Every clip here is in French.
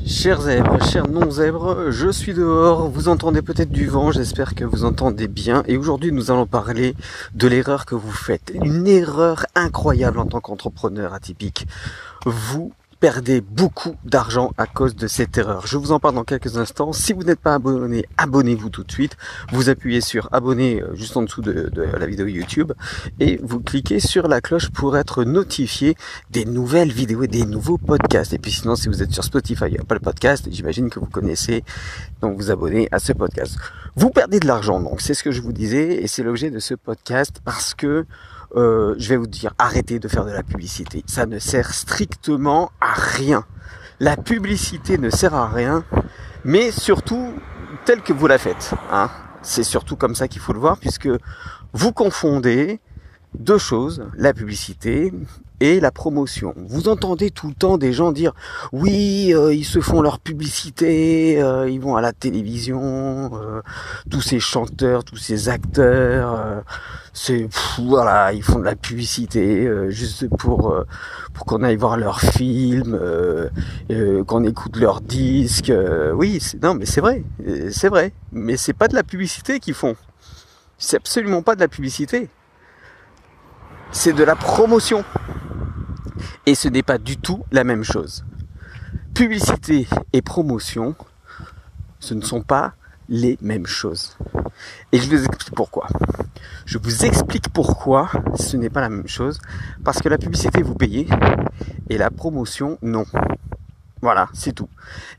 Chers zèbres, chers non-zèbres, je suis dehors, vous entendez peut-être du vent, j'espère que vous entendez bien. Et aujourd'hui, nous allons parler de l'erreur que vous faites. Une erreur incroyable en tant qu'entrepreneur atypique. Vous perdez beaucoup d'argent à cause de cette erreur. Je vous en parle dans quelques instants. Si vous n'êtes pas abonné, abonnez-vous tout de suite. Vous appuyez sur abonner juste en dessous de la vidéo YouTube et vous cliquez sur la cloche pour être notifié des nouvelles vidéos et des nouveaux podcasts. Et puis sinon, si vous êtes sur Spotify, il n'y a pas le podcast, j'imagine que vous connaissez, donc vous abonnez à ce podcast. Vous perdez de l'argent, donc c'est ce que je vous disais et c'est l'objet de ce podcast parce que je vais vous dire, arrêtez de faire de la publicité. Ça ne sert strictement à rien. La publicité ne sert à rien, mais surtout telle que vous la faites. Hein. C'est surtout comme ça qu'il faut le voir, puisque vous confondez deux choses, la publicité et la promotion. Vous entendez tout le temps des gens dire oui, ils se font leur publicité, ils vont à la télévision, tous ces chanteurs, tous ces acteurs, voilà, ils font de la publicité juste pour qu'on aille voir leurs films, qu'on écoute leurs disques. Oui, non, mais c'est vrai, mais c'est pas de la publicité qu'ils font. C'est absolument pas de la publicité. C'est de la promotion. Et ce n'est pas du tout la même chose. Publicité et promotion, ce ne sont pas les mêmes choses. Et je vous explique pourquoi. Je vous explique pourquoi ce n'est pas la même chose. Parce que la publicité, vous payez, et la promotion, non. Voilà, c'est tout.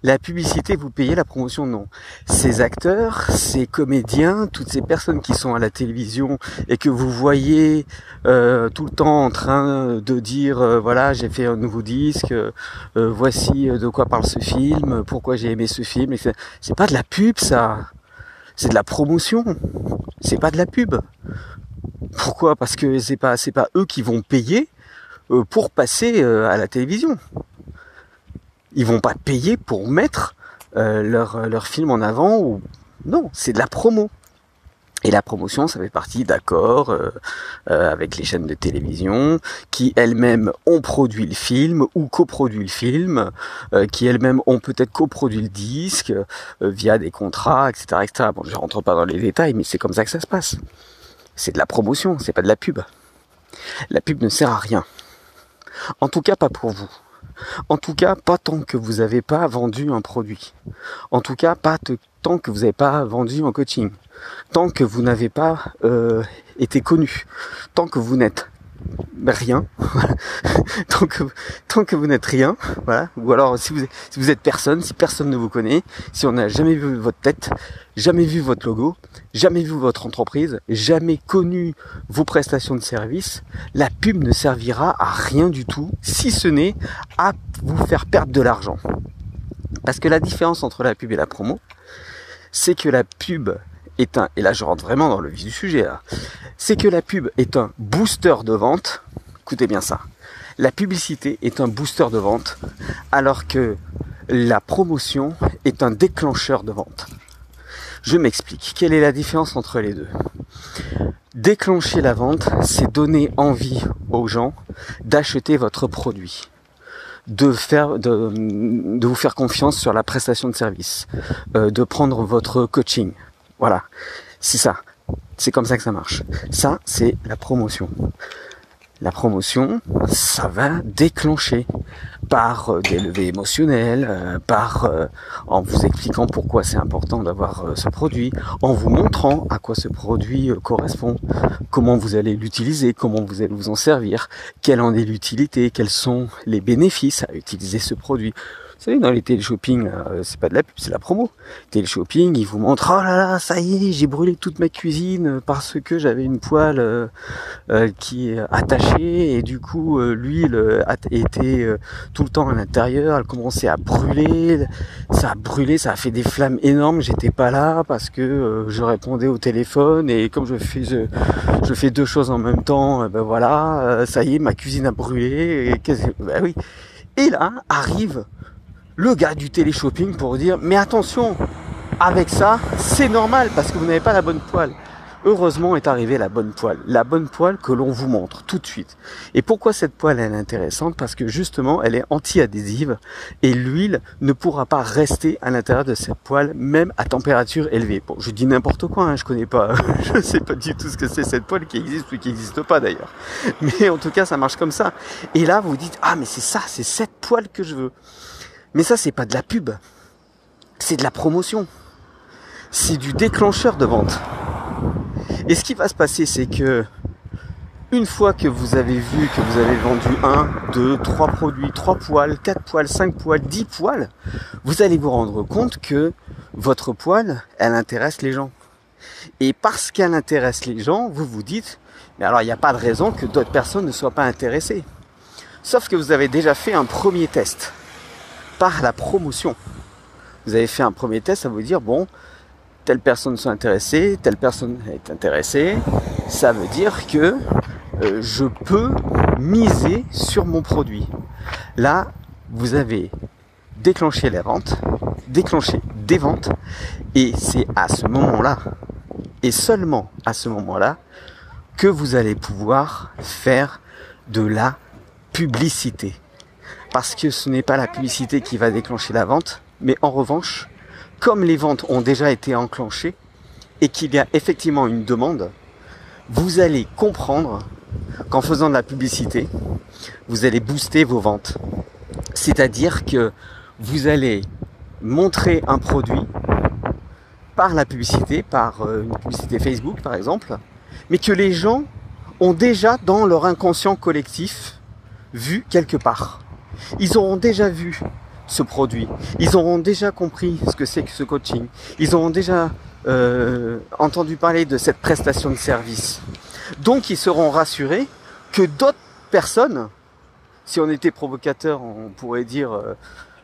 La publicité, vous payez, la promotion, non. Ces acteurs, ces comédiens, toutes ces personnes qui sont à la télévision et que vous voyez tout le temps en train de dire voilà, j'ai fait un nouveau disque, voici de quoi parle ce film, pourquoi j'ai aimé ce film. C'est pas de la pub, ça. C'est de la promotion. C'est pas de la pub. Pourquoi ? Parce que c'est pas eux qui vont payer pour passer à la télévision. Ils vont pas payer pour mettre leur film en avant ou non, c'est de la promo. Et la promotion, ça fait partie d'accords avec les chaînes de télévision qui elles-mêmes ont produit le film ou coproduit le film, qui elles-mêmes ont peut-être coproduit le disque via des contrats, etc., etc. Bon, je rentre pas dans les détails, mais c'est comme ça que ça se passe. C'est de la promotion, c'est pas de la pub. La pub ne sert à rien. En tout cas, pas pour vous. En tout cas, pas tant que vous n'avez pas vendu un produit. En tout cas, pas tant que vous n'avez pas vendu un coaching. Tant que vous n'avez pas été connu. Tant que vous n'êtes rien. tant que vous n'êtes rien. Voilà. Ou alors, si vous êtes personne, si personne ne vous connaît, si on n'a jamais vu votre tête, jamais vu votre logo, jamais vu votre entreprise, jamais connu vos prestations de service, la pub ne servira à rien du tout, si ce n'est à vous faire perdre de l'argent. Parce que la différence entre la pub et la promo, c'est que la pub est et là je rentre vraiment dans le vif du sujet là, c'est que la pub est un booster de vente. Écoutez bien ça. La publicité est un booster de vente, alors que la promotion est un déclencheur de vente. Je m'explique. Quelle est la différence entre les deux ? Déclencher la vente, c'est donner envie aux gens d'acheter votre produit, de vous faire confiance sur la prestation de service, de prendre votre coaching. Voilà, c'est ça. C'est comme ça que ça marche. Ça, c'est la promotion. La promotion, ça va déclencher par des levées émotionnelles, en vous expliquant pourquoi c'est important d'avoir ce produit, en vous montrant à quoi ce produit correspond, comment vous allez l'utiliser, comment vous allez vous en servir, quelle en est l'utilité, quels sont les bénéfices à utiliser ce produit. Vous savez, dans les téléshopping, c'est pas de la pub, c'est la promo. Téléshopping, ils vous montrent, oh là là, ça y est, j'ai brûlé toute ma cuisine parce que j'avais une poêle qui est attachée et du coup, l'huile était tout le temps à l'intérieur, elle commençait à brûler, ça a brûlé, ça a fait des flammes énormes, j'étais pas là parce que je répondais au téléphone et comme je fais deux choses en même temps, ben voilà, ça y est, ma cuisine a brûlé, et ben oui. Et là, arrive le gars du téléshopping pour dire mais attention, avec ça c'est normal parce que vous n'avez pas la bonne poêle, heureusement est arrivée la bonne poêle que l'on vous montre tout de suite. Et pourquoi cette poêle elle est intéressante? Parce que justement elle est anti-adhésive et l'huile ne pourra pas rester à l'intérieur de cette poêle même à température élevée. Bon, je dis n'importe quoi, hein, je connais pas, je sais pas du tout ce que c'est cette poêle qui existe ou qui n'existe pas d'ailleurs. Mais en tout cas ça marche comme ça. Et là vous vous dites ah mais c'est ça, c'est cette poêle que je veux. Mais ça c'est pas de la pub, c'est de la promotion. C'est du déclencheur de vente. Et ce qui va se passer, c'est que une fois que vous avez vu que vous avez vendu 1, 2, 3 produits, 3 poêles, 4 poêles, 5 poêles, 10 poêles, vous allez vous rendre compte que votre poêle, elle intéresse les gens. Et parce qu'elle intéresse les gens, vous vous dites, mais alors il n'y a pas de raison que d'autres personnes ne soient pas intéressées. Sauf que vous avez déjà fait un premier test par la promotion. Vous avez fait un premier test à vous dire, bon, telle personne sont intéressées, telle personne est intéressée, ça veut dire que je peux miser sur mon produit. Là, vous avez déclenché les ventes, déclenché des ventes, et c'est à ce moment-là, et seulement à ce moment-là, que vous allez pouvoir faire de la publicité. Parce que ce n'est pas la publicité qui va déclencher la vente, mais en revanche, comme les ventes ont déjà été enclenchées et qu'il y a effectivement une demande, vous allez comprendre qu'en faisant de la publicité, vous allez booster vos ventes. C'est-à-dire que vous allez montrer un produit par la publicité, par une publicité Facebook par exemple, mais que les gens ont déjà dans leur inconscient collectif vu quelque part. Ils auront déjà vu ce produit. Ils auront déjà compris ce que c'est que ce coaching. Ils auront déjà entendu parler de cette prestation de service. Donc ils seront rassurés que d'autres personnes, si on était provocateur, on pourrait dire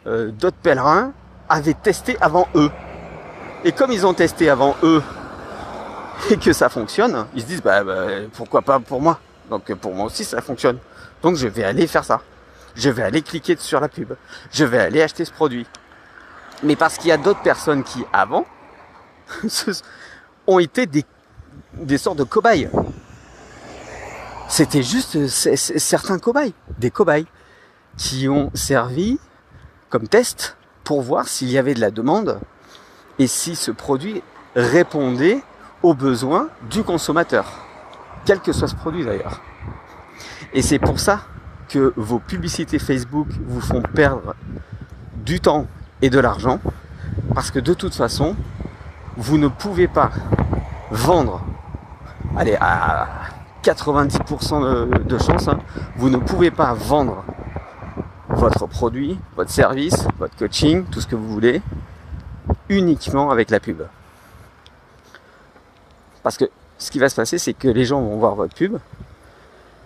d'autres pèlerins, avaient testé avant eux. Et comme ils ont testé avant eux et que ça fonctionne, ils se disent bah pourquoi pas pour moi. Donc pour moi aussi ça fonctionne. Donc je vais aller faire ça. Je vais aller cliquer sur la pub. Je vais aller acheter ce produit. Mais parce qu'il y a d'autres personnes qui, avant, ont été des sortes de cobayes. C'était juste certains cobayes. Des cobayes qui ont servi comme test pour voir s'il y avait de la demande et si ce produit répondait aux besoins du consommateur. Quel que soit ce produit d'ailleurs. Et c'est pour ça que vos publicités Facebook vous font perdre du temps et de l'argent parce que de toute façon vous ne pouvez pas vendre, allez à 90% de chance, hein, vous ne pouvez pas vendre votre produit, votre service, votre coaching, tout ce que vous voulez uniquement avec la pub. Parce que ce qui va se passer, c'est que les gens vont voir votre pub.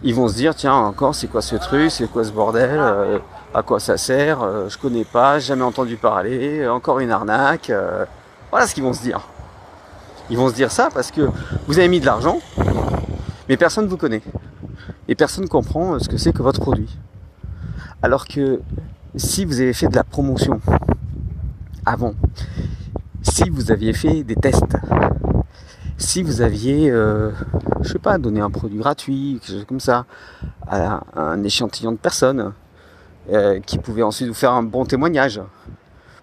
Ils vont se dire, tiens, encore, c'est quoi ce truc, c'est quoi ce bordel, à quoi ça sert, je connais pas, jamais entendu parler, encore une arnaque. Voilà ce qu'ils vont se dire. Ils vont se dire ça parce que vous avez mis de l'argent, mais personne ne vous connaît. Et personne ne comprend ce que c'est que votre produit. Alors que si vous avez fait de la promotion avant, si vous aviez fait des tests, si vous aviez, je sais pas, donné un produit gratuit, quelque chose comme ça, à un échantillon de personnes, qui pouvaient ensuite vous faire un bon témoignage,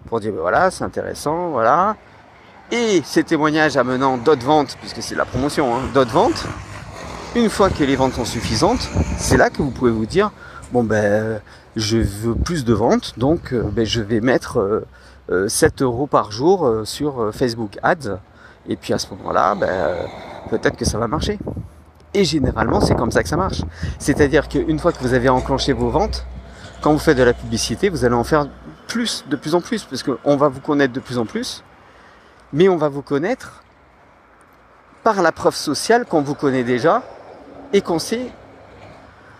pour dire, ben voilà, c'est intéressant, voilà, et ces témoignages amenant d'autres ventes, puisque c'est la promotion, hein, d'autres ventes, une fois que les ventes sont suffisantes, c'est là que vous pouvez vous dire, bon ben, je veux plus de ventes, donc ben, je vais mettre 7 € par jour sur Facebook Ads, et puis à ce moment-là, ben, peut-être que ça va marcher. Et généralement, c'est comme ça que ça marche. C'est-à-dire qu'une fois que vous avez enclenché vos ventes, quand vous faites de la publicité, vous allez en faire plus, de plus en plus, parce qu'on va vous connaître de plus en plus, mais on va vous connaître par la preuve sociale qu'on vous connaît déjà et qu'on sait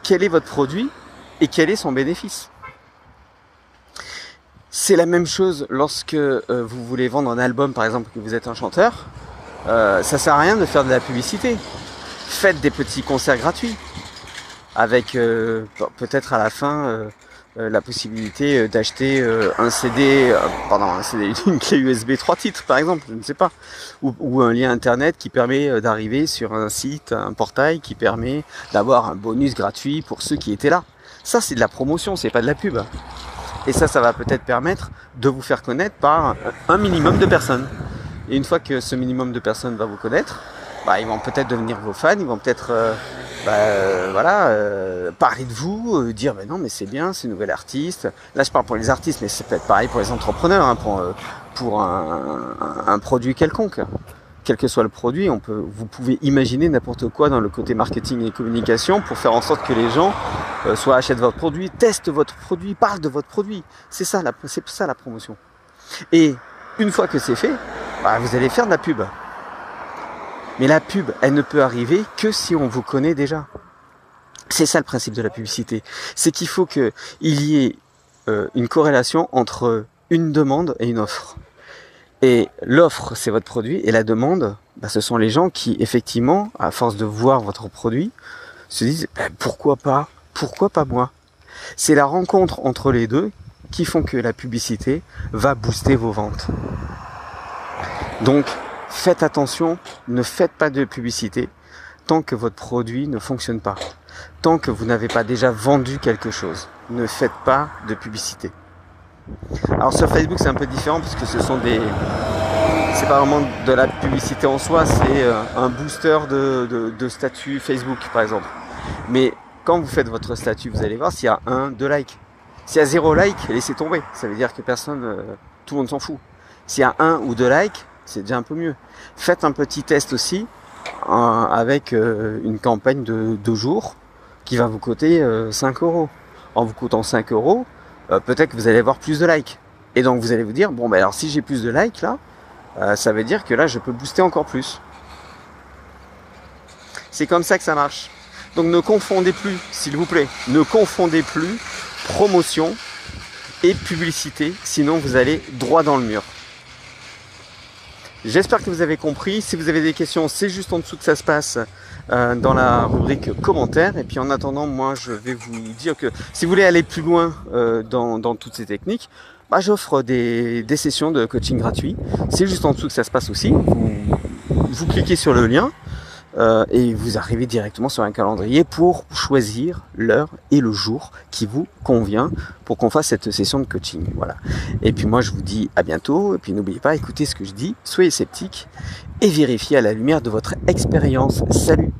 quel est votre produit et quel est son bénéfice. C'est la même chose lorsque vous voulez vendre un album, par exemple, que vous êtes un chanteur. Ça sert à rien de faire de la publicité. Faites des petits concerts gratuits avec peut-être à la fin la possibilité d'acheter un CD, une clé USB 3 titres par exemple, je ne sais pas, ou un lien internet qui permet d'arriver sur un site, un portail qui permet d'avoir un bonus gratuit pour ceux qui étaient là. Ça c'est de la promotion, c'est pas de la pub. Et ça va peut-être permettre de vous faire connaître par un minimum de personnes. Et une fois que ce minimum de personnes va vous connaître, bah, ils vont peut-être devenir vos fans, ils vont peut-être parler de vous, dire mais non mais c'est bien, c'est une nouvelle artiste. Là je parle pour les artistes, mais c'est peut-être pareil pour les entrepreneurs, hein, pour un produit quelconque. Quel que soit le produit, vous pouvez imaginer n'importe quoi dans le côté marketing et communication pour faire en sorte que les gens soit achètent votre produit, testent votre produit, parlent de votre produit. C'est ça la promotion. Et une fois que c'est fait, bah, vous allez faire de la pub. Mais la pub, elle ne peut arriver que si on vous connaît déjà. C'est ça le principe de la publicité. C'est qu'il faut qu'il y ait une corrélation entre une demande et une offre. Et l'offre, c'est votre produit, et la demande, bah, ce sont les gens qui, effectivement, à force de voir votre produit, se disent pourquoi pas moi. C'est la rencontre entre les deux qui font que la publicité va booster vos ventes. Donc, faites attention, ne faites pas de publicité tant que votre produit ne fonctionne pas. Tant que vous n'avez pas déjà vendu quelque chose, ne faites pas de publicité. Alors sur Facebook c'est un peu différent parce que c'est pas vraiment de la publicité en soi, c'est un booster de statut Facebook par exemple. Mais quand vous faites votre statut, vous allez voir s'il y a 1, 2 likes. S'il y a 0 like, laissez tomber. Ça veut dire que tout le monde s'en fout. S'il y a 1 ou 2 likes, c'est déjà un peu mieux. Faites un petit test aussi avec une campagne de 2 jours qui va vous coûter 5 euros. En vous coûtant 5 euros, peut-être que vous allez avoir plus de likes. Et donc vous allez vous dire, bon ben alors si j'ai plus de likes là, ça veut dire que là je peux booster encore plus. C'est comme ça que ça marche. Donc ne confondez plus, s'il vous plaît, ne confondez plus promotion et publicité, sinon vous allez droit dans le mur. J'espère que vous avez compris. Si vous avez des questions, c'est juste en dessous que ça se passe dans la rubrique commentaires. Et puis en attendant, moi je vais vous dire que si vous voulez aller plus loin dans toutes ces techniques, bah, j'offre des sessions de coaching gratuit. C'est juste en dessous que ça se passe aussi. Vous cliquez sur le lien et vous arrivez directement sur un calendrier pour choisir l'heure et le jour qui vous convient pour qu'on fasse cette session de coaching. Voilà. Et puis moi je vous dis à bientôt. Et puis n'oubliez pas, écoutez ce que je dis, soyez sceptiques et vérifiez à la lumière de votre expérience. Salut!